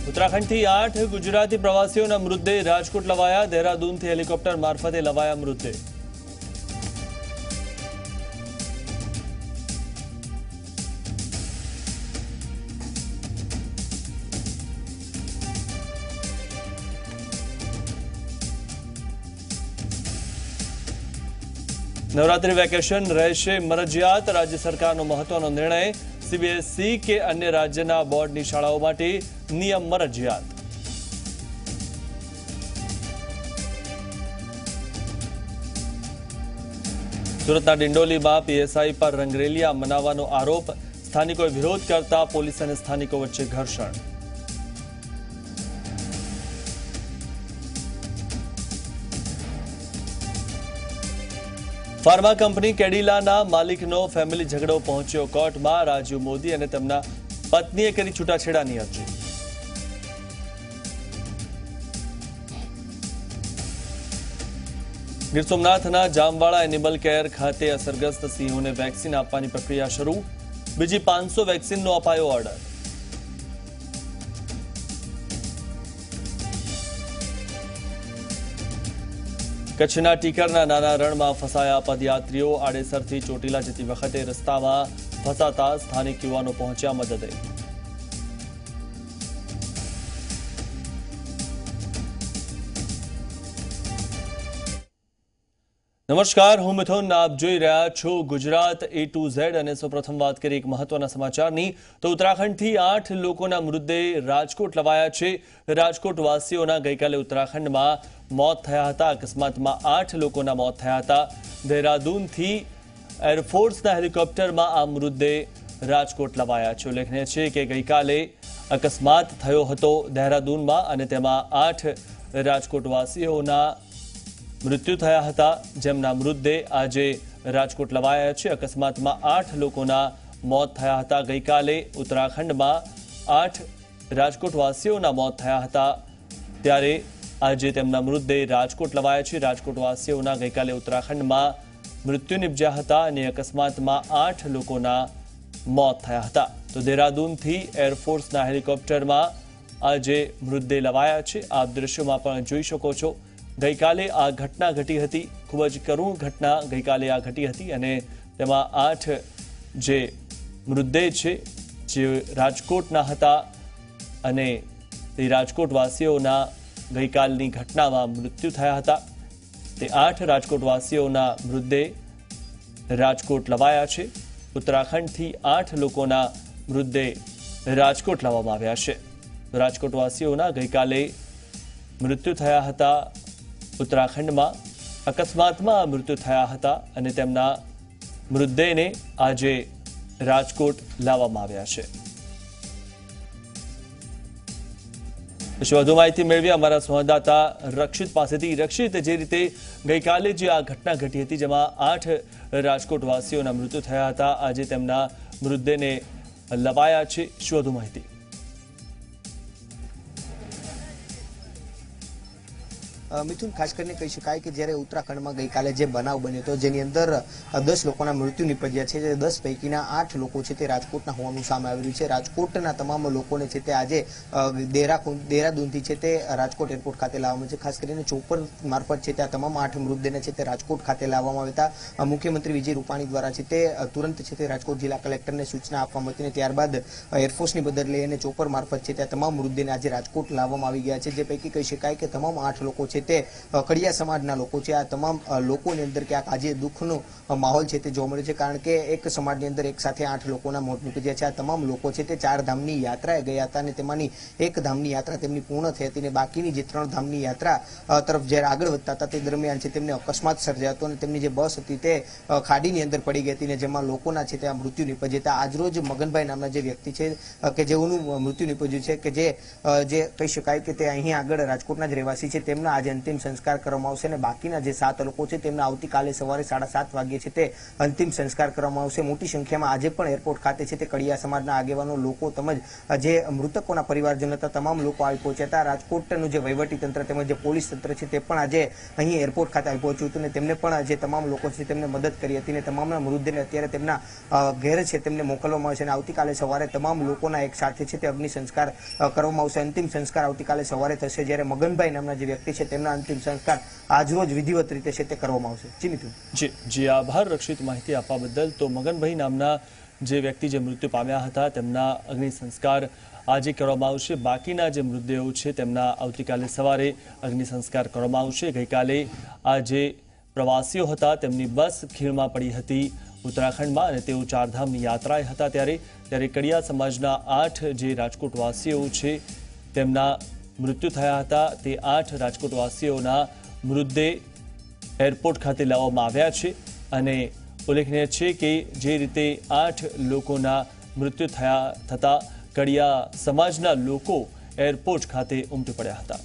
ઉત્તરાખંડથી 8 ગુજરાતી પ્રવાસીઓના મૃતદેહ રાજકોટ લવાયા। દેહરાદૂનથી હેલિકોપ્ટર મારફતે લવાયા મૃતદેહ। नवरात्रि वेकेशन रहेशे मरजियात। राज्य सरकारनो महत्वनो निर्णय। सीबीएसई के अन्य राज्यना बोर्डनी शाळाओ माटे नियम मरजियात। सूरतना डिंडोलीमां पीएसआई पर रंगरेलिया मनावવાનો आरोप। स्थानिकोए विरोध करता पोलीस अने स्थानिको वच्चे घर्षण। फार्मा कंपनी कैडिलाना मालिकनो फेमिली झगड़ो पहोंच्यो कोर्टमां। राजीव मोदी अने तेमना पत्नीए करी छूटाछेडानी अरजी। गीर सोमनाथना जामवाड़ा एनिमल केयर खाते असरग्रस्त सिंहोने वेक्सिन आपवानी प्रक्रिया शरू। बीजी 500 वेक्सिननो अपायो ऑर्डर। कच्छना टीकरना नाना रणमां फसाया पदयात्रीओ। आड़ेसरथी ચોટીલા जती वखते रस्तामां फसाता स्थानिक युवानो पहोंच्या मददे। नमस्कार, हूँ मिथुन। आप जोई रह्या छो गुजरात A to Z અને સૌપ્રથમ વાત કરીએ એક મહત્વના સમાચારની તો ઉત્તરાખંડથી 8 લોકોના મૃતદેહ રાજકોટ લવાયા છે। રાજકોટ વાસીઓના ગઈકાલે ઉત્તરાખંડમાં मौत थया हता। अकस्मातमां 8 लोकोना मौत थया हता। देहरादूनथी एरफोर्सना हेलिकॉप्टरमां आ मृतदेह राजकोट लवाया छे। उल्लेखनीय छे के गईकाले अकस्मात थयो हतो देहरादूनमां अने तेमां 8 राजकोटवासीओना मृत्यु थया हता, जेमना मृतदेह आजे राजकोट लवाया छे। अकस्मातमां 8 लोकोना मौत थया हता। गईकाले उत्तराखंडमां 8 राजकोटवासीओना मौत थया हता, त्यारे આજે તેમના મૃતદેહ રાજકોટ લવાયા છે। રાજકોટવાસીઓના ગઈકાલે ઉત્તરાખંડમાં મૃત્યુ નિપજ્યા હતા અને અકસ્માતમાં 8 લોકોના મોત થયા હતા। તો દેહરાદૂનથી એરફોર્સના હેલિકોપ્ટરમાં આજે મૃતદેહ લવાયા છે। આપ દ્રશ્યોમાં પણ જોઈ શકો છો। ગઈકાલે આ ઘટના ઘટી હતી। ખૂબ જ કરુણ ઘટના ગઈકાલે આ ઘટી હતી અને તેમાં 8 જે મૃતદેહ છે જે રાજકોટના હતા અને તે રાજકોટવાસીઓના ગઈકાલની ઘટનામાં મૃત્યુ થયા હતા। તે 8 રાજકોટવાસીઓના મૃતદેહ રાજકોટ લવાયા છે। ઉત્તરાખંડથી 8 લોકોના મૃતદેહ રાજકોટ લાવવામાં આવ્યા છે। રાજકોટવાસીઓના ગઈકાલે મૃત્યુ થયા હતા। ઉત્તરાખંડમાં અકસ્માતમાં મૃત્યુ થયા હતા અને તેમના મૃતદેહને આજે રાજકોટ લાવવામાં આવ્યા છે। વધુ માહિતી મેળવી અમારા સંવાદદાતા રક્ષિત પાસેથી। રક્ષિત, જે રીતે ગઈકાલે જે આ ઘટના ઘટી હતી જેમાં 8 રાજકોટવાસીઓના મૃત્યુ થયા હતા, આજે તેમના મૃતદેહને લવાયા છે, શું વધુ માહિતી? मिथुन, खास करने कही शकाय कि जयरे उत्तराखंड में गई काले जे बनाव बन्यो तो जेनी अंदर 10 लोकोना मृत्यु निपज्या छे। 10 पैकीना 8 लोको छे ते राजकोटना होवानुं सामे आवी रह्युं छे। राजकोटना तमाम लोकोने छे ते आजे देहरादूनथी छे ते राजकोट एरपोर्ट खाते लाववामां छे। खास करीने चोपर मार्फत छे ते तमाम 8 मृतदेहने छे ते राजकोट खाते लाववामां आव्या हता। मुख्यमंत्री विजय रूपाणी द्वारा छे ते तुरंत छे ते राजकोट जिल्ला कलेक्टरने सूचना आपवामां हती ने त्यारबाद एरफोर्सनी मदद लईने चोपर मार्फत छे ते तमाम मृतदेहने आज राजकोट लाववामां आवी गया छे। जे पैकी कही शकाय कि तमाम 8 लोको छे ते कड़िया समाजना लोको छे। आ तमाम लोकोनी अंदर क्यांक आजे दुखनो माहोल छे ते जोवा मळे छे, कारण के एक समाजनी अंदर एक साथे 8 लोकोना मोत निपज्या छे। आ तमाम लोको छे ते 4 धामनी यात्राए गया हता अने तेमांनी एक धामनी यात्रा तेमनी पूर्ण थई हती ने बाकीनी जे 3 धामनी यात्रा तरफ ज्यारे आगळ वधता हता ते दरमियान छे तेमने अकस्मात सर्जायो हतो अने तेमनी जे बस हती ते खाडीनी अंदर पड़ी गई हती ने जेमां लोकोना छे ते मृत्यु निपज्या हता। આજરોજ મગનભાઈ નામના જે વ્યક્તિ છે કે જેઓનું મૃત્યુ નિપજ્યું છે કે જે કહી શકાય કે તે અહીં આગળ રાજકોટના જ રહેવાસી છે, તેમના આજે અંતિમ સંસ્કાર કરવામાં આવશે અને બાકીના જે 7 લોકો છે તેમના આવતીકાલે સવારે 7:30 વાગ્યે છે તે અંતિમ સંસ્કાર કરવામાં આવશે। મોટી સંખ્યામાં આજે પણ એરપોર્ટ ખાતે છે તે કડિયા સમાજના આગેવાનો લોકો તેમજ જે મૃતકોના પરિવારજનો હતા તમામ લોકો આવી પહોંચ્યા હતા। રાજકોટનું જે વહીવટી તંત્ર તેમજ જે પોલીસ તંત્ર છે તે પણ આજે અહીં એરપોર્ટ ખાતે આવી પહોંચ્યું હતું અને તેમને પણ જે તમામ લોકો છે તેમને મદદ કરી હતી અને તમામના મૃતદેહને અત્યારે તેમના ઘેર છે તેમને મોકલવામાં આવશે અને આવતીકાલે સવારે તમામ લોકોના એક સાથે છે તે અગ્નિ સંસ્કાર કરવામાં આવશે। અંતિમ સંસ્કાર આવતીકાલે સવારે થશે, જ્યારે મગનભાઈ નામના જે વ્યક્તિ છે તેમના અંતિમ સંસ્કાર આજરોજ વિધિવત રીતે છે તે કરવામાં આવશે। જી મિથુન। જી આભાર રક્ષિત માહિતી આપવા બદલ। તો મગનભાઈ નામના જે વ્યક્તિ જે મૃત્યુ પામ્યા હતા તેમના અગ્નિ સંસ્કાર આજે કરવામાં આવશે, બાકીના જે મૃતદેહો છે તેમના આવતીકાલે સવારે અગ્નિ સંસ્કાર કરવામાં આવશે। ગઈકાલે આ જે પ્રવાસીઓ હતા તેમની બસ ખીણમાં પડી હતી ઉત્તરાખંડમાં અને તેઓ ચારધામની યાત્રાએ હતા ત્યારે કડિયા સમાજના 8 જે રાજકોટવાસીઓ છે તેમના મૃત્યુ થયા હતા। તે 8 રાજકોટવાસીઓના મૃતદેહ એરપોર્ટ ખાતે લાવવામાં આવ્યા છે અને ઉલ્લેખનીય છે કે જે રીતે 8 લોકોના મૃત્યુ થતા કડિયા સમાજના લોકો એરપોર્ટ ખાતે ઉમટી પડ્યા હતા।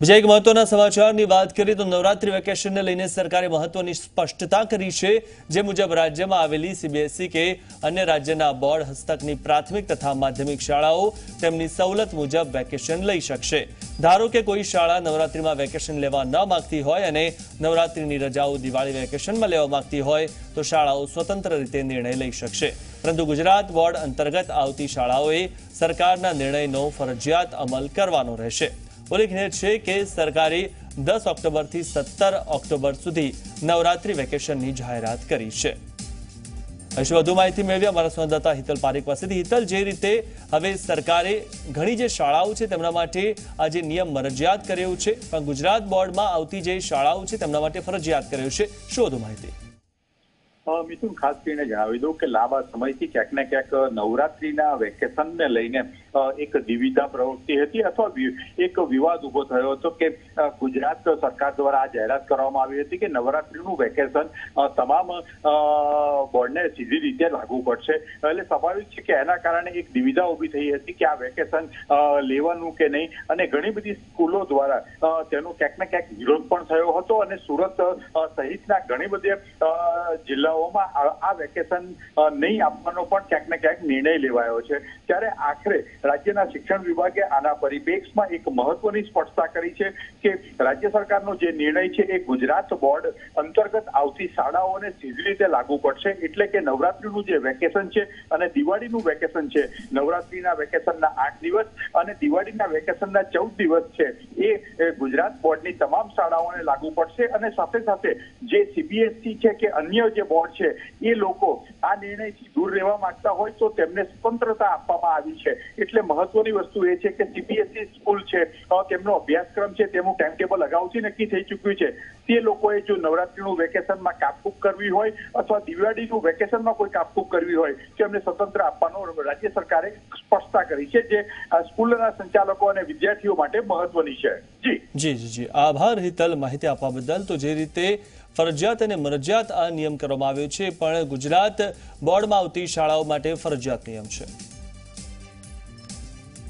બીજા એક મહત્વના સમાચારની વાત કરીએ તો નવરાત્રી વેકેશનને લઈને સરકારે મહત્વની સ્પષ્ટતા કરી છે, જે મુજબ રાજ્યમાં આવેલી સીબીએસઈ કે અન્ય રાજ્યના બોર્ડ હસ્તકની પ્રાથમિક તથા માધ્યમિક શાળાઓ તેમની સવલત મુજબ વેકેશન લઈ શકશે। ધારો કે કોઈ શાળા નવરાત્રીમાં વેકેશન લેવા ન માંગતી હોય અને નવરાત્રીની રજાઓ દિવાળી વેકેશનમાં લેવા માંગતી હોય તો શાળાઓ સ્વતંત્ર રીતે નિર્ણય લઈ શકશે, પરંતુ ગુજરાત બોર્ડ અંતર્ગત આવતી શાળાઓએ સરકારના નિર્ણયનો ફરજિયાત અમલ કરવાનો રહેશે। ઉલ્લેખનીય છે કે સરકારે 10 ઓક્ટોબરથી 17 ઓક્ટોબર સુધી નવરાત્રી વેકેશનની જાહેરાત કરી છે। હજી વધુ માહિતી મેળવી અમારા સંવાદદાતા હિતલ પારેખ પાસેથી। હિતલ, જે રીતે હવે સરકારે ઘણી જે શાળાઓ છે તેમના માટે આ જે નિયમ મરજિયાત કર્યો છે, પણ ગુજરાત બોર્ડમાં આવતી જે શાળાઓ છે તેમના માટે ફરજિયાત કર્યો છે, શું વધુ માહિતી? મિથુન, ખાસ કરીને જણાવી દઉં કે લાંબા સમયથી ક્યાંક ને ક્યાંક નવરાત્રીના વેકેશનને લઈને એક દ્વિવિધા પ્રવૃત્તિ હતી અથવા એક વિવાદ ઉભો થયો હતો કે ગુજરાત સરકાર દ્વારા આ જાહેરાત કરવામાં આવી હતી કે નવરાત્રીનું વેકેશન તમામ બોર્ડને સીધી રીતે લાગુ પડશે। એટલે સ્વાભાવિક છે કે એના કારણે એક દ્વિવિધા ઊભી થઈ હતી કે આ વેકેશન લેવાનું કે નહીં, અને ઘણી બધી સ્કૂલો દ્વારા તેનો ક્યાંક ને ક્યાંક વિરોધ પણ થયો હતો અને સુરત સહિતના ઘણી બધી જિલ્લાઓ આ વેકેશન નહીં આપવાનો પણ ક્યાંક ને ક્યાંક નિર્ણય લેવાયો છે। ત્યારે આખરે રાજ્યના શિક્ષણ વિભાગે આના પરિપ્રેક્ષમાં એક મહત્વની સ્પષ્ટતા કરી છે કે રાજ્ય સરકારનો જે નિર્ણય છે એ ગુજરાત બોર્ડ અંતર્ગત આવતી શાળાઓને સીધી રીતે લાગુ પડશે। એટલે કે નવરાત્રીનું જે વેકેશન છે અને દિવાળીનું વેકેશન છે, નવરાત્રીના વેકેશનના 8 દિવસ અને દિવાળીના વેકેશનના 14 દિવસ છે, એ ગુજરાત બોર્ડની તમામ શાળાઓને લાગુ પડશે। અને સાથે સાથે જે સીબીએસઈ છે કે અન્ય જે બોર્ડ છે એ લોકો આ નિર્ણયથી દૂર રહેવા માંગતા હોય તો તેમને સ્વતંત્રતા આપવામાં આવી છે। એટલે મહત્વની વસ્તુ એ છે કે સીબીએસઈ સ્કૂલ છે તેમનો અભ્યાસક્રમ છે તેમનું ટાઈમ ટેબલ અગાઉથી નક્કી થઈ ચૂક્યું છે। તે લોકોએ જો નવરાત્રીનું વેકેશનમાં કાપકૂપ કરવી હોય અથવા દિવાળીનું વેકેશનમાં કોઈ કાપકૂપ કરવી હોય તો એમને સ્વતંત્ર આપવાનો રાજ્ય સરકારે સ્પષ્ટતા કરી છે, જે સ્કૂલના સંચાલકો અને વિદ્યાર્થીઓ માટે મહત્વની છે। જી આભાર હિતલ માહિતી આપવા બદલ। તો જે રીતે ફરજિયાત અને મરજિયાત આ નિયમ કરવામાં આવ્યો છે, પણ ગુજરાત બોર્ડમાં આવતી શાળાઓ માટે ફરજિયાત નિયમ છે।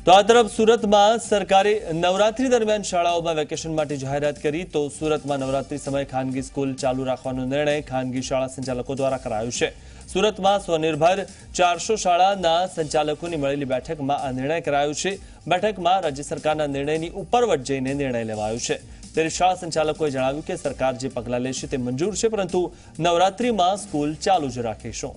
તો આ તરફ સુરતમાં સરકારે નવરાત્રી દરમિયાન શાળાઓમાં વેકેશન માટે જાહેરાત કરી। તો સુરતમાં નવરાત્રી સમયે ખાનગી સ્કૂલ ચાલુ રાખવાનો નિર્ણય ખાનગી શાળા સંચાલકો દ્વારા કરાયો છે। સુરતમાં સ્વનિર્ભર 400 શાળાના સંચાલકોની મળેલી બેઠકમાં આ નિર્ણય કરાયો છે। બેઠકમાં રાજ્ય સરકારના નિર્ણયની ઉપરવટ જઈને નિર્ણય લેવાયો છે। ત્યારે શાળા સંચાલકોએ જણાવ્યું કે સરકાર જે પગલાં લેશે તે મંજૂર છે, પરંતુ નવરાત્રીમાં સ્કૂલ ચાલુ જ રાખીશું।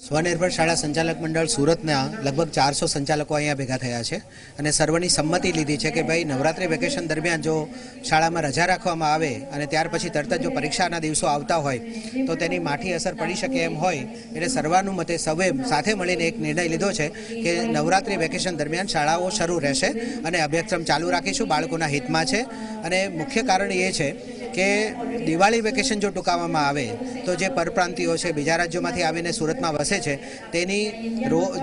સ્વનિર્ભર શાળા સંચાલક મંડળ સુરતના લગભગ 400 સંચાલકો અહીંયા ભેગા થયા છે અને સર્વની સંમતિ લીધી છે કે ભાઈ નવરાત્રી વેકેશન દરમિયાન જો શાળામાં રજા રાખવામાં આવે અને ત્યાર પછી તરત જ જો પરીક્ષાના દિવસો આવતા હોય તો તેની માઠી અસર પડી શકે એમ હોય, એટલે સર્વાનુમતે સૌએ સાથે મળીને એક નિર્ણય લીધો છે કે નવરાત્રી વેકેશન દરમિયાન શાળાઓ શરૂ રહેશે અને અભ્યાસક્રમ ચાલુ રાખીશું, બાળકોના હિતમાં છે। અને મુખ્ય કારણ એ છે કે દિવાળી વેકેશન જો ટૂંકાવવામાં આવે તો જે પરપ્રાંતિયો છે, બીજા રાજ્યોમાંથી આવીને સુરતમાં વસે છે, તેની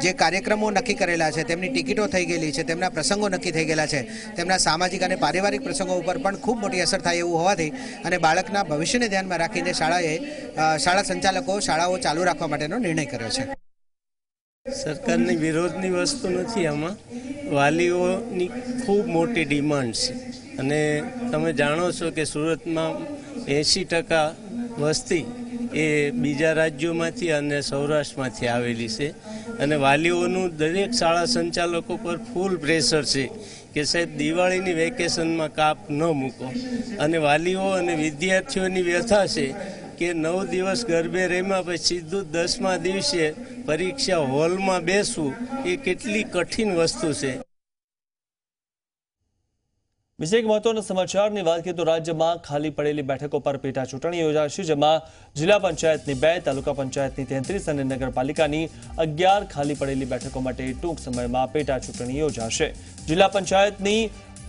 જે કાર્યક્રમો નક્કી કરેલા છે, તેમની ટિકિટો થઈ ગયેલી છે, તેમના પ્રસંગો નક્કી થઈ ગયેલા છે, તેમના સામાજિક અને પારિવારિક પ્રસંગો ઉપર પણ ખૂબ મોટી અસર થાય એવું હોવાથી અને બાળકના ભવિષ્યને ધ્યાનમાં રાખીને શાળા સંચાલકો શાળાઓ ચાલુ રાખવા માટેનો નિર્ણય કર્યો છે. સરકારની વિરોધની વસ્તુ નથી. આમાં વાલીઓની ખૂબ મોટી ડિમાન્ડ છે અને તમે જાણો છો કે સુરતમાં 80% વસ્તી એ બીજા રાજ્યોમાંથી અને સૌરાષ્ટ્રમાંથી આવેલી છે અને વાલીઓનું દરેક શાળા સંચાલકો પર ફૂલ પ્રેશર છે કે સાહેબ દિવાળીની વેકેશનમાં કાપ ન મૂકો અને વાલીઓ અને વિદ્યાર્થીઓની વ્યથા છે કે 9 દિવસ ગરબે રમ્યા પછી સીધું 10મા દિવસે પરીક્ષા હોલમાં બેસવું એ કેટલી કઠિન વસ્તુ છે. બીજા એક મહત્વના સમાચારની વાત કરીએ તો રાજ્યમાં ખાલી પડેલી બેઠકો પર પેટા ચૂંટણી યોજાશે, જેમાં જિલ્લા પંચાયતની 2, તાલુકા પંચાયતની 33 અને નગરપાલિકાની 11 ખાલી પડેલી બેઠકો માટે ટૂંક સમયમાં પેટા ચૂંટણી યોજાશે. જિલ્લા પંચાયતની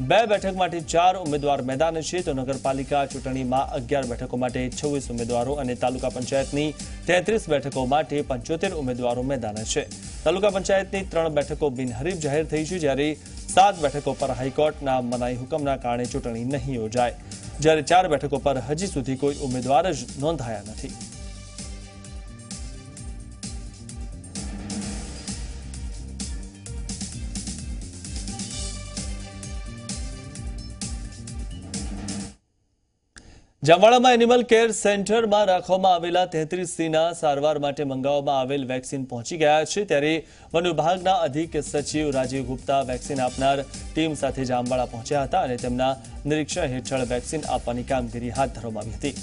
2 બેઠક માટે 4 ઉમેદવાર મેદાને છે, તો નગરપાલિકા ચૂંટણીમાં 11 બેઠકો માટે 26 ઉમેદવારો અને તાલુકા પંચાયતની 33 બેઠકો માટે 75 ઉમેદવારો મેદાને છે. તાલુકા પંચાયતની 3 બેઠકો બિનહરીફ જાહેર થઈ છે, જ્યારે 7 બેઠકો પર હાઈકોર્ટના મનાઈ હુકમના કારણે ચૂંટણી નહીં યોજાય, જ્યારે 4 બેઠકો પર હજી સુધી કોઈ ઉમેદવાર જ નોંધાયા નથી. જામવાડામાં એનિમલ કેર સેન્ટરમાં રાખવામાં આવેલા 33 સિંહના સારવાર માટે મંગાવવામાં આવેલ વેક્સિન પહોંચી ગયા છે, ત્યારે વન વિભાગના અધિક સચિવ રાજીવ ગુપ્તા વેક્સિન આપનાર ટીમ સાથે જામવાડા પહોંચ્યા હતા અને તેમના નિરીક્ષણ હેઠળ વેક્સિન આપવાની કામગીરી હાથ ધરવામાં આવી હતી.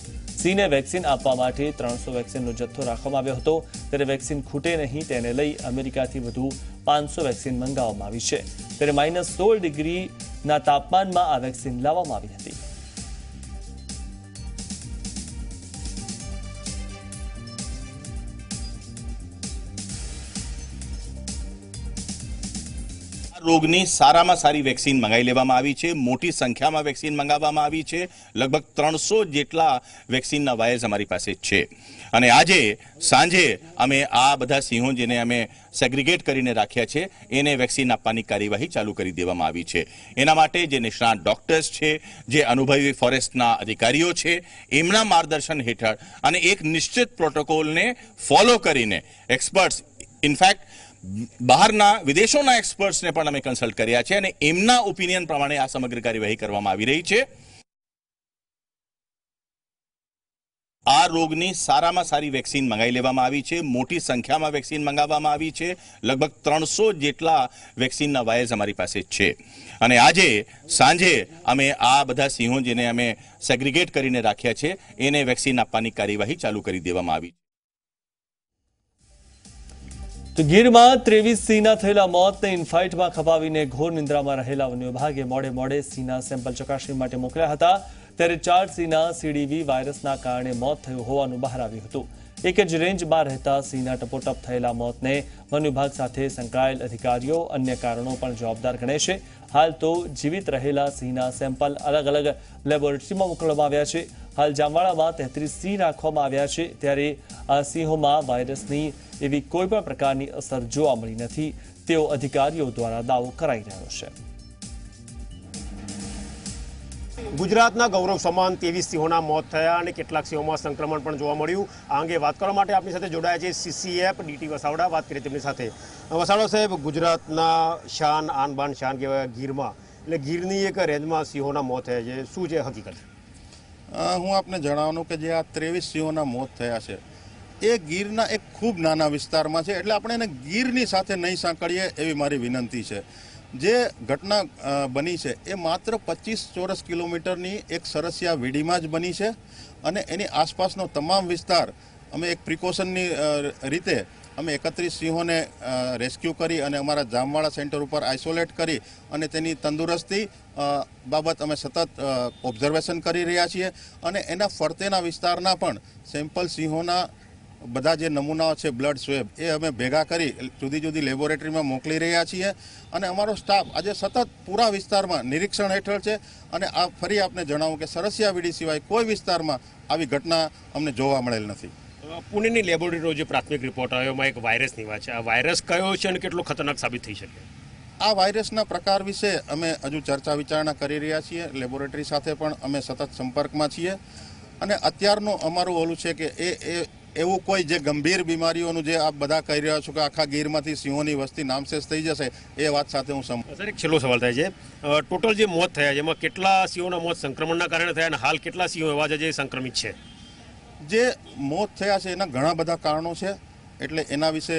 સિંહને વેક્સિન આપવા માટે 300 વેક્સિનનો જથ્થો રાખવામાં આવ્યો હતો, ત્યારે વેક્સિન ખૂટે નહીં તેને લઈ અમેરિકાથી વધુ 500 વેક્સિન મંગાવવામાં આવી છે, ત્યારે -16 ડિગ્રીના તાપમાનમાં આ વેક્સિન લાવવામાં આવી હતી. રોગની સારામાં સારી વેક્સિન મંગાવી લેવામાં આવી છે. મોટી સંખ્યામાં વેક્સિન મંગાવવામાં આવી છે. લગભગ 300 જેટલા વેક્સિનના વાયર્સ અમારી પાસે છે અને આજે સાંજે અમે આ બધા સિંહો જેને અમે સેગ્રીગેટ કરીને રાખ્યા છે એને વેક્સિન આપવાની કાર્યવાહી ચાલુ કરી દેવામાં આવી છે. એના માટે જે નિષ્ણાત ડોક્ટર્સ છે, જે અનુભવી ફોરેસ્ટના અધિકારીઓ છે, એમના માર્ગદર્શન હેઠળ અને એક નિશ્ચિત પ્રોટોકોલને ફોલો કરીને એક્સપર્ટ્સ, ઇનફેક્ટ બહારના વિદેશોના એક્સપર્ટ્સને પણ અમે કન્સલ્ટ કર્યા છે અને એમના ઓપિનિયન પ્રમાણે આ સમગ્ર કાર્યવાહી કરવામાં આવી રહી છે. આ રોગની સારામાં સારી વેક્સિન મંગાવી લેવામાં આવી છે. મોટી સંખ્યામાં વેક્સિન મંગાવવામાં આવી છે. લગભગ 300 જેટલા વેક્સિનના વાયર્સ અમારી પાસે છે અને આજે સાંજે અમે આ બધા સિંહો જેને અમે સેગ્રીગેટ કરીને રાખ્યા છે એને વેક્સિન આપવાની કાર્યવાહી ચાલુ કરી દેવામાં આવી છે. તો ગીરમાં 23 સિંહના થયેલા મોતને ઇનફાઇટમાં ખપાવીને ઘોર નિંદ્રામાં રહેલા વન વિભાગે મોડે સિંહના સેમ્પલ ચકાસણી માટે મોકલ્યા હતા, ત્યારે 4 સિંહના CDV વાયરસના કારણે મોત થયું હોવાનું બહાર આવ્યું હતું. એક જ રેન્જમાં રહેતા સિંહના ટપોટપ થયેલા મોતને વન વિભાગ સાથે સંકળાયેલ અધિકારીઓ અન્ય કારણો પણ જવાબદાર ગણે છે. હાલ તો જીવિત રહેલા સિંહના સેમ્પલ અલગ અલગ લેબોરેટરીમાં મોકલવામાં આવ્યા છે. હાલ જામવાડામાં 33 સિંહ રાખવામાં આવ્યા છે, ત્યારે આ સિંહોમાં વાયરસની એવી કોઈ પણ પ્રકારની અસર જોવા મળી નથી તેવો અધિકારીઓ દ્વારા દાવો કરાઈ રહ્યો છે. ગુજરાતના ગૌરવ સમાન 23 સિંહોના મોત થયા અને કેટલાક સિંહોમાં સંક્રમણ પણ જોવા મળ્યું. આ અંગે વાત કરવા માટે આપણી સાથે જોડાયા છે CCF DT વસાવડા. વાત કરીએ તેમની સાથે. વસાવડા સાહેબ, ગુજરાતના શાન, આન બાન શાન કહેવાય ગીરમાં, એટલે ગીરની એક રેન્જમાં સિંહોના મોત થયા છે, શું છે હકીકત? હું આપને જણાવવાનું કે જે આ 23 સિંહોના મોત થયા છે એ ગીરના એક ખૂબ નાના વિસ્તારમાં છે, એટલે આપણે એને ગીરની સાથે નહીં સાંકળીએ એવી મારી વિનંતી છે. જે ઘટના બની છે એ માત્ર 25 ચોરસ કિલોમીટરની એક સરસિયા વીડીમાં જ બની છે અને એની આસપાસનો તમામ વિસ્તાર અમે એક પ્રિકોશનની રીતે અમે 31 સિંહોને રેસ્ક્યુ કરી અને અમારા જામવાડા સેન્ટર ઉપર આઇસોલેટ કરી અને તેની તંદુરસ્તી બાબત અમે સતત ઓબ્ઝર્વેશન કરી રહ્યા છીએ અને એના ફરતેના વિસ્તારના પણ સેમ્પલ સિંહોના બધા જે નમૂનાઓ છે બ્લડ સ્વેબ એ અમે ભેગા કરી જુદી જુદી લેબોરેટરીમાં મોકલી રહ્યા છીએ અને અમારો સ્ટાફ આજે સતત પૂરા વિસ્તારમાં નિરીક્ષણ હેઠળ છે અને આ ફરી આપને જણાવું કે સરસિયાવીડી સિવાય કોઈ વિસ્તારમાં આવી ઘટના અમને જોવા મળેલ નથી. પુણેની લેબોરેટરીનો જે પ્રાથમિક રિપોર્ટ આવ્યો એમાં એક વાયરસ નીકળ્યો છે. આ વાયરસ કયો છે અને કેટલો ખતરનાક સાબિત થઈ શકે? આ વાયરસના પ્રકાર વિશે અમે હજુ ચર્ચા વિચારણા કરી રહ્યા છીએ. લેબોરેટરી સાથે પણ અમે સતત સંપર્કમાં છીએ અને અત્યારનું અમારું ઓલું છે કે એવું કોઈ જે ગંભીર બીમારીઓનું જે આપ બધા કહી રહ્યા છો કે આખા ગીરમાંથી સિંહોની વસ્તી નામશેષ થઈ જશે એ વાત સાથે હું સર એક છેલ્લો સવાલ થાય છે. ટોટલ જે મોત થયા છે એમાં કેટલા સિંહોના મોત સંક્રમણના કારણે થયા અને હાલ કેટલા સિંહો એવા છે જે સંક્રમિત છે? જે મોત થયા છે એના ઘણા બધા કારણો છે એટલે એના વિશે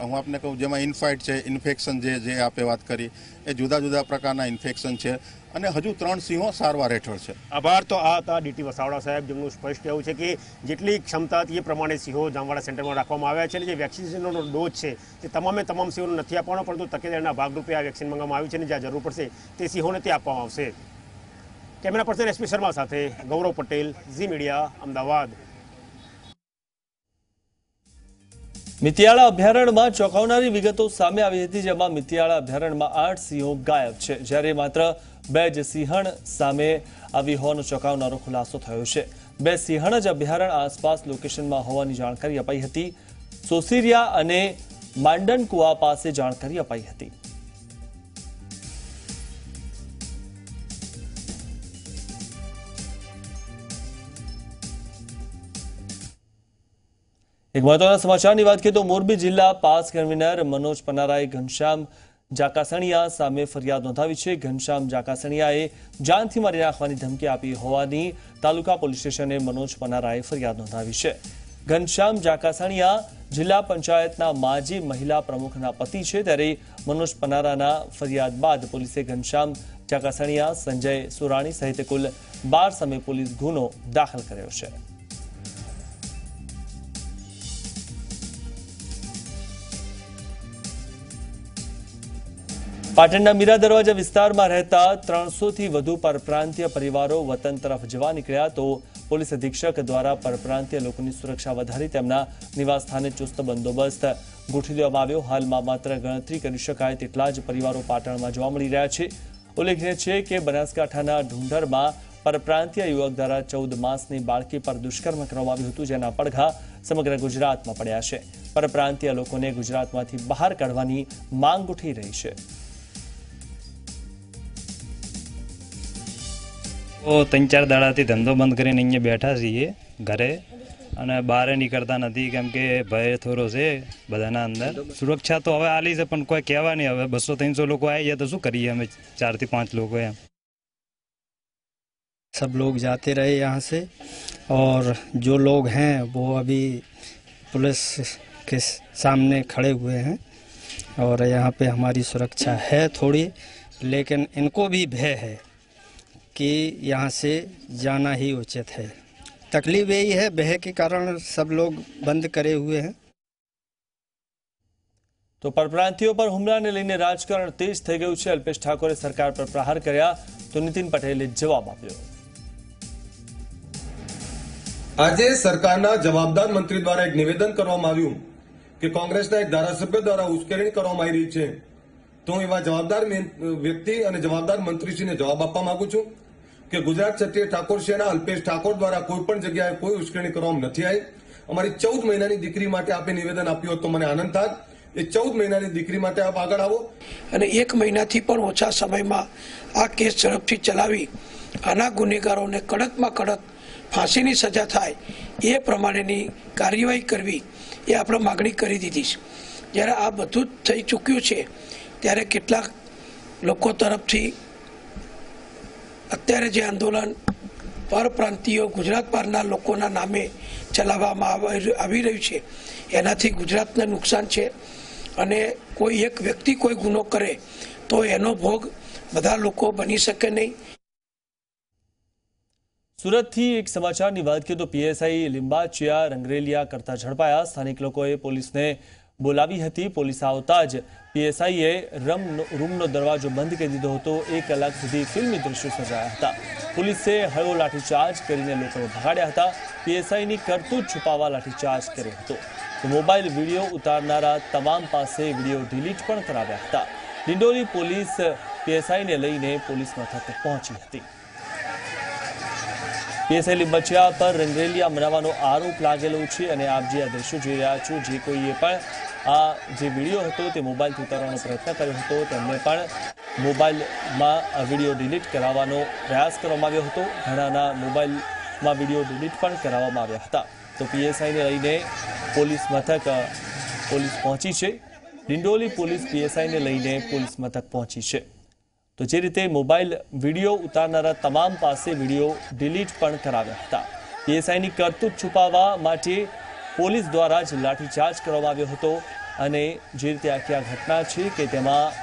હું આપને કહું જેમાં ઇનફાઇટ છે, ઇન્ફેક્શન જે આપે વાત કરી એ જુદા જુદા પ્રકારના ઇન્ફેક્શન છે અને હજુ 3 સિંહો સારવાર હેઠળ છે. આભાર. તો આ હતા ડીટી વસાવડા સાહેબ જેમનું સ્પષ્ટ કહેવું છે કે જેટલી ક્ષમતા હતી એ પ્રમાણે સિંહો જામવાડા સેન્ટરમાં રાખવામાં આવ્યા છે અને જે વેક્સિનેશનનો ડોઝ છે તે તમામ સિંહોને નથી આપવાનો પરંતુ તકેદારીના ભાગરૂપે આ વેક્સિન મંગાવવામાં આવ્યું છે અને જ્યાં જરૂર પડશે તે સિંહોને તે આપવામાં આવશે. કેમેરા પર્સન SP શર્મા સાથે ગૌરવ પટેલ, ઝી મીડિયા, અમદાવાદ. મિતિયાળા અભયારણ્યમાં ચોંકાવનારી વિગતો સામે આવી હતી, જેમાં મિતિયાળા અભયારણ્યમાં 8 સિંહો ગાયબ છે, જ્યારે માત્ર 2 જ સિંહણ સામે આવી હોવાનો ચોંકાવનારો ખુલાસો થયો છે. 2 સિંહણ જ અભયારણ્ય આસપાસ લોકેશનમાં હોવાની જાણકારી અપાઈ હતી. સોસીરિયા અને માંડન કુવા પાસે જાણકારી અપાઈ હતી. એક મહત્વના સમાચારની વાત કરીએ તો મોરબી જિલ્લા પાસ કન્વીનર મનોજ પનારાએ ઘનશ્યામ જાકાસણિયા સામે ફરિયાદ નોંધાવી છે. ઘનશ્યામ જાકાસણિયાએ જાનથી મારી નાખવાની ધમકી આપી હોવાની તાલુકા પોલીસ સ્ટેશને મનોજ પનારાએ ફરિયાદ નોંધાવી છે. ઘનશ્યામ જાકાસણિયા જિલ્લા પંચાયતના માજી મહિલા પ્રમુખના પતિ છે, ત્યારે મનોજ પનારાના ફરિયાદ બાદ પોલીસે ઘનશ્યામ જાકાસણિયા, સંજય સુરાણી સહિત કુલ 12 સામે પોલીસ ગુનો દાખલ કર્યો છે. પાટણના મીરા દરવાજા વિસ્તારમાં રહેતા 300થી વધુ પરપ્રાંતીય પરિવારો વતન તરફ જવા નીકળ્યા, તો પોલીસ અધિક્ષક દ્વારા પરપ્રાંતીય લોકોની સુરક્ષા વધારી તેમના નિવાસસ્થાને ચુસ્ત બંદોબસ્ત ગોઠવી દેવામાં આવ્યો. હાલમાં માત્ર ગણતરી કરી શકાય તેટલા જ પરિવારો પાટણમાં જોવા મળી રહ્યા છે. ઉલ્લેખનીય છે કે બનાસકાંઠાના ઢુંઢરમાં પરપ્રાંતીય યુવક દ્વારા 14 માસની બાળકી પર દુષ્કર્મ કરવામાં આવ્યું હતું, જેના પડઘા સમગ્ર ગુજરાતમાં પડ્યા છે. પરપ્રાંતીય લોકોને ગુજરાતમાંથી બહાર કાઢવાની માંગ ઉઠી રહી છે. તો 3-4 દાડાથી ધંધો બંધ કરીને અહીંયા બેઠા છીએ ઘરે અને બહાર નીકળતા નથી, કેમ કે ભય થોડો છે બધાના અંદર. સુરક્ષા તો હવે આલી છે પણ કોઈ કહેવા નહીં. હવે 200-300 લોકો આવી જાય તો શું કરીએ અમે 4 થી 5 લોકો એમ. सब लोग जाते रहे यहाँ से और जो लोग हैं वो अभी पुलिस के सामने खड़े हुए हैं और यहाँ पे हमारी सुरक्षा है थोड़ी, लेकिन इनको भी भय है कि यहाँ से जाना ही उचित है. तकलीफ यही है, भय के कारण सब लोग बंद करे हुए हैं. તો પરપ્રાંતિયો પર હુમલાને લઈને રાજકારણ તેજ થઈ ગયું છે. અલ્પેશ ઠાકોરે સરકાર પર પ્રહાર કર્યા તો નીતિન પટેલે જવાબ આપ્યો. આજે સરકારના જવાબદાર મંત્રી દ્વારા એક નિવેદન કરવામાં આવ્યું કે કોંગ્રેસના એક ધારાસભ્ય દ્વારા ઉશ્કેરણી કરવામાં આવી રહી છે, તો હું એવા જવાબદાર વ્યક્તિ અને જવાબદાર મંત્રીશ્રીને જવાબ આપવા માંગુ છું કે ગુજરાત ક્ષત્રિય ઠાકોર સેના અલ્પેશ ઠાકોર દ્વારા કોઈ પણ જગ્યાએ કોઈ ઉશ્કેરણી કરવામાં નથી આવી. અમારી 14 મહિનાની દીકરી માટે આપે નિવેદન આપ્યું તો મને આનંદ થાય. એ 14 મહિનાની દીકરી માટે આપ આગળ આવો અને 1 મહિનાથી પણ ઓછા સમયમાં આ કેસ ઝડપથી ચલાવી આના ગુનેગારોને કડકમાં કડક ફાંસીની સજા થાય એ પ્રમાણેની કાર્યવાહી કરવી એ આપણે માગણી કરી દીધી છે. જ્યારે આ બધું જ થઈ ચૂક્યું છે ત્યારે કેટલાક લોકો તરફથી અત્યારે જે આંદોલન પરપ્રાંતિયો ગુજરાત બહારના લોકોના નામે ચલાવવામાં આવી રહ્યું છે એનાથી ગુજરાતને નુકસાન છે અને કોઈ એક વ્યક્તિ કોઈ ગુનો કરે તો એનો ભોગ બધા લોકો બની શકે નહીં. સુરતથી એક સમાચારની વાત કરીએ તો પીએસઆઈ લિંબાચિયા રંગરેલિયા કરતા ઝડપાયા. સ્થાનિક લોકોએ પોલીસને બોલાવી હતી। પોલીસ આવતા જ પીએસઆઈએ રૂમનો દરવાજો બંધ કરી દીધો હતો। 1 કલાક સુધી ફિલ્મી દ્રશ્યો સર્જાયા હતા। પોલીસે હળવો લાઠીચાર્જ કરીને લોકોને ભગાડ્યા હતા। પીએસઆઈની કરતૂત છુપાવવા લાઠીચાર્જ કર્યો હતો। તો મોબાઈલ વિડીયો ઉતારનારા તમામ પાસે વિડીયો ડિલીટ પણ કરાવ્યા હતા। ડિંડોલી પોલીસ પીએસઆઈને લઈને પોલીસ મથકે પહોંચી હતી। પીએસઆઈ લીંબચિયા પર રંગરેલિયા મનાવવાનો આરોપ લાગેલો છે અને આપ જે આ દ્રશ્યો જોઈ રહ્યા છો, જે કોઈએ પણ આ જે વિડીયો હતો તે મોબાઈલથી ઉતારવાનો પ્રયત્ન કર્યો હતો તેમને પણ મોબાઈલમાં વિડીયો ડિલીટ કરાવવાનો પ્રયાસ કરવામાં આવ્યો હતો। ઘણાના મોબાઈલમાં વિડીયો ડિલીટ પણ કરાવવામાં આવ્યા હતા। તો પીએસઆઈને લઈને પોલીસ મથક પોલીસ પહોંચી છે। ડિંડોલી પોલીસ પીએસઆઈને લઈને પોલીસ મથક પહોંચી છે। તો જે રીતે મોબાઈલ વિડીયો ઉતારનારા તમામ પાસે વિડીયો ડિલીટ પણ કરાવ્યા હતા। પીએસઆઈની કરતૂત છુપાવવા માટે પોલીસ દ્વારા જ લાઠીચાર્જ કરવામાં આવ્યો હતો અને જે રીતે આખી આ ઘટના છે કે તેમાં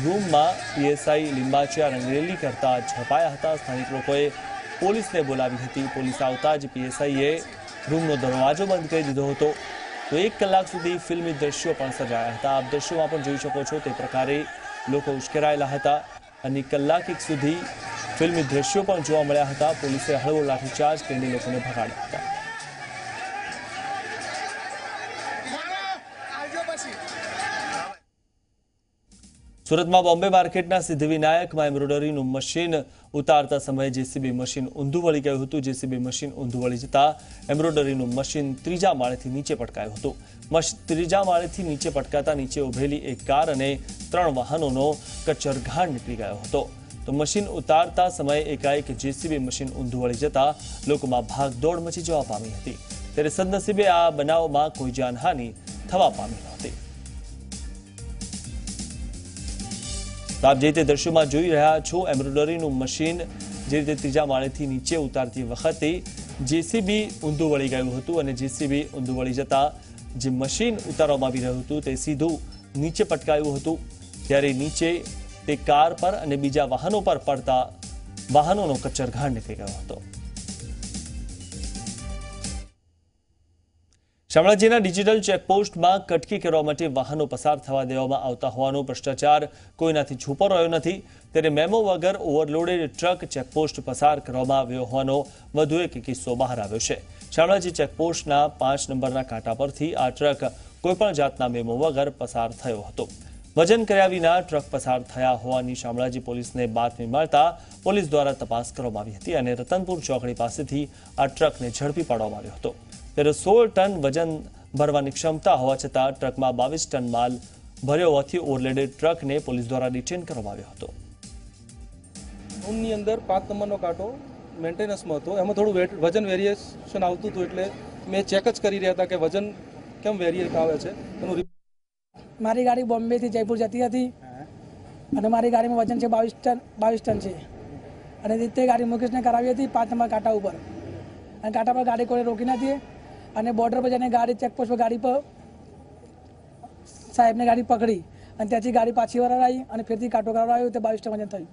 રૂમમાં પીએસઆઈ લીંબાચિયા રંગરેલી કરતા ઝડપાયા હતા। સ્થાનિક લોકોએ પોલીસને બોલાવી હતી। પોલીસ આવતા જ પીએસઆઈએ રૂમનો દરવાજો બંધ કરી દીધો હતો। તો 1 કલાક સુધી ફિલ્મી દ્રશ્યો પણ સર્જાયા હતા। આપ દ્રશ્યોમાં પણ જોઈ શકો છો તે પ્રકારે લોકો ઉશ્કેરાયેલા હતા અને કલાક સુધી ફિલ્મી દ્રશ્યો પણ જોવા મળ્યા હતા। પોલીસે હળવો લાઠીચાર્જ કરીને લોકોને ભગાડ્યા હતા। સુરતમાં બોમ્બે માર્કેટના સિદ્ધિવિનાયકમાં એમ્બ્રોઇડરીનું મશીન ઉતારતા સમયે જેસીબી મશીન ઊંધું વળી ગયું હતું। જેસીબી મશીન ઊંધું વળી જતા એમ્બ્રોઇડરીનું મશીન 3જા માળેથી નીચે પટકાયું હતું। 3જા માળેથી નીચે પટકાતા નીચે ઉભેલી એક કાર અને 3 વાહનોનો કચરઘાણ નીકળી ગયો હતો। તો મશીન ઉતારતા સમયે એકાએક જેસીબી મશીન ઊંધું વળી જતા લોકોમાં ભાગદોડ મચી જવા પામી હતી। ત્યારે સદનસીબે આ બનાવમાં કોઈ જાનહાનિ થવા પામી નહોતી। આપ જે રીતે દ્રશ્યોમાં જોઈ રહ્યા છો, એમ્બ્રોઇડરીનું મશીન જે રીતે 3જા માળેથી નીચે ઉતારતી વખતે જેસીબી ઊંધું વળી ગયું હતું અને જેસીબી ઊંધું વળી જતા જે મશીન ઉતારવામાં આવી રહ્યું હતું તે સીધું નીચે પટકાયું હતું। ત્યારે નીચે તે કાર પર અને બીજા વાહનો પર પડતા વાહનોનો કચરઘાણ નીકળી ગયો હતો। શામળાજીના ડિજિટલ ચેકપોસ્ટમાં કટકી કરવા માટે વાહનો પસાર થવા દેવામાં આવતા હોવાનો ભ્રષ્ટાચાર કોઈનાથી છુપો રહ્યો નથી। ત્યારે મેમો વગર ઓવરલોડેડ ટ્રક ચેકપોસ્ટ પસાર કરવામાં આવ્યો હોવાનો વધુ એક કિસ્સો બહાર આવ્યો છે। શામળાજી ચેકપોસ્ટના 5 નંબરના કાંટા પરથી આ ટ્રક કોઈપણ જાતના મેમો વગર પસાર થયો હતો। વજન કર્યા વિના ટ્રક પસાર થયા હોવાની શામળાજી પોલીસને બાતમી મળતા પોલીસ દ્વારા તપાસ કરવામાં આવી હતી અને રતનપુર ચોકડી પાસેથી આ ટ્રકને ઝડપી પાડવામાં આવ્યો હતો। ત્યારે 16 ટન વજન ભરવાની ક્ષમતા હોવા છતાં ટ્રકમાં 22 ટન માલ ભર્યો હોવાથી ઓવરલોડેડ ટ્રકને પોલીસ દ્વારા ડિટેન કરવામાં આવ્યો હતો। રૂમની અંદર 5 નંબરનો કાંટો મેન્ટેનન્સમાં હતો। એમાં થોડું વજન વેરિએશન આવતું હતું એટલે મેં ચેક જ કરી રહ્યા હતા કે વજન કેમ વેરિએટ આવે છે। મારી ગાડી બોમ્બેથી જયપુર જતી હતી અને મારી ગાડીમાં વજન છે 22 ટન છે અને તે ગાડી મુકેશને કરાવી હતી 5 નંબર કાંટા ઉપર અને કાંટા પર ગાડી કોઈ રોકી નથી અને બોર્ડર પર જઈને ગાડી ચેકપોસ્ટ પર ગાડી પર સાહેબને ગાડી પકડી અને ત્યાંથી ગાડી પાછી વરાવી અને ફરીથી કાંટો કરાવ્યો તો 22 ટન વજન થયું।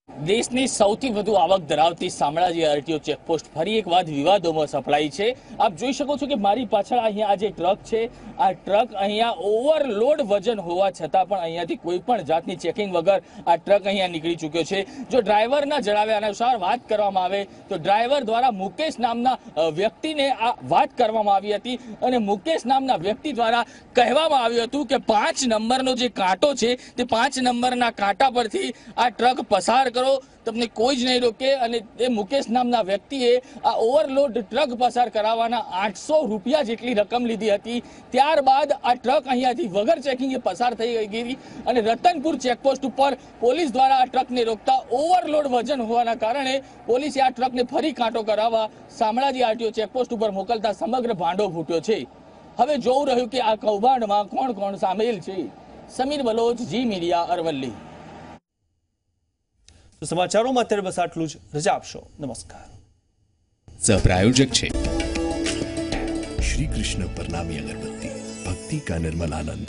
દેશની સૌથી વધુ આવક ધરાવતી શામળાજી આરટીઓ ચેકપોસ્ટ ફરી એક વાર વિવાદોમાં સપડાઈ છે। આપ જોઈ શકો છો કે મારી પાછળ અહીંયા આ જે ટ્રક છે, આ ટ્રક અહીંયા ઓવરલોડ વજન હોવા છતાં પણ અહીંયાથી કોઈ પણ જાતની ચેકિંગ વગર આ ટ્રક અહીંયા નીકળી ચૂક્યો છે। જો ડ્રાઈવરના જણાવ્યા અનુસાર વાત કરવામાં આવે તો ડ્રાઈવર દ્વારા મુકેશ નામના વ્યક્તિને આ વાત કરવામાં આવી હતી અને મુકેશ નામના વ્યક્તિ દ્વારા કહેવામાં આવ્યું હતું કે 5 નંબરનો જે કાંટો છે તે 5 નંબરના કાંટા પરથી આ ટ્રક પસાર કરો, તમને કોઈ જ નહીં રોકે। અને એ મુકેશ નામના વ્યક્તિએ આ ઓવરલોડ ટ્રક પસાર કરાવવાના 800 રૂપિયા જેટલી રકમ લીધી હતી। ત્યારબાદ આ ટ્રક અહીંયાથી વગર ચેકિંગે પસાર થઈ ગઈ અને રતનપુર ચેકપોસ્ટ ઉપર પોલીસ દ્વારા આ ટ્રકને રોકતા ઓવરલોડ વજન હોવાના કારણે પોલીસે આ ટ્રકને ફરી કાંટો કરાવવા શામળાજી આરટીઓ ચેકપોસ્ટ ઉપર મોકલતા સમગ્ર ભાંડો ફૂટ્યો છે। હવે જોવું રહ્યું કે આ કૌભાંડમાં કોણ કોણ સામેલ છે। સમીર બલોચ, જી મીડિયા, અરવલ્લી। તો સમાચારોમાં અત્યારે બસ આટલું જ। રજા આપશો। નમસ્કાર। સહપ્રાયોજક છે શ્રી કૃષ્ણ પરનામી અગરબત્તી, ભક્તિ કા નિર્મલ આનંદ।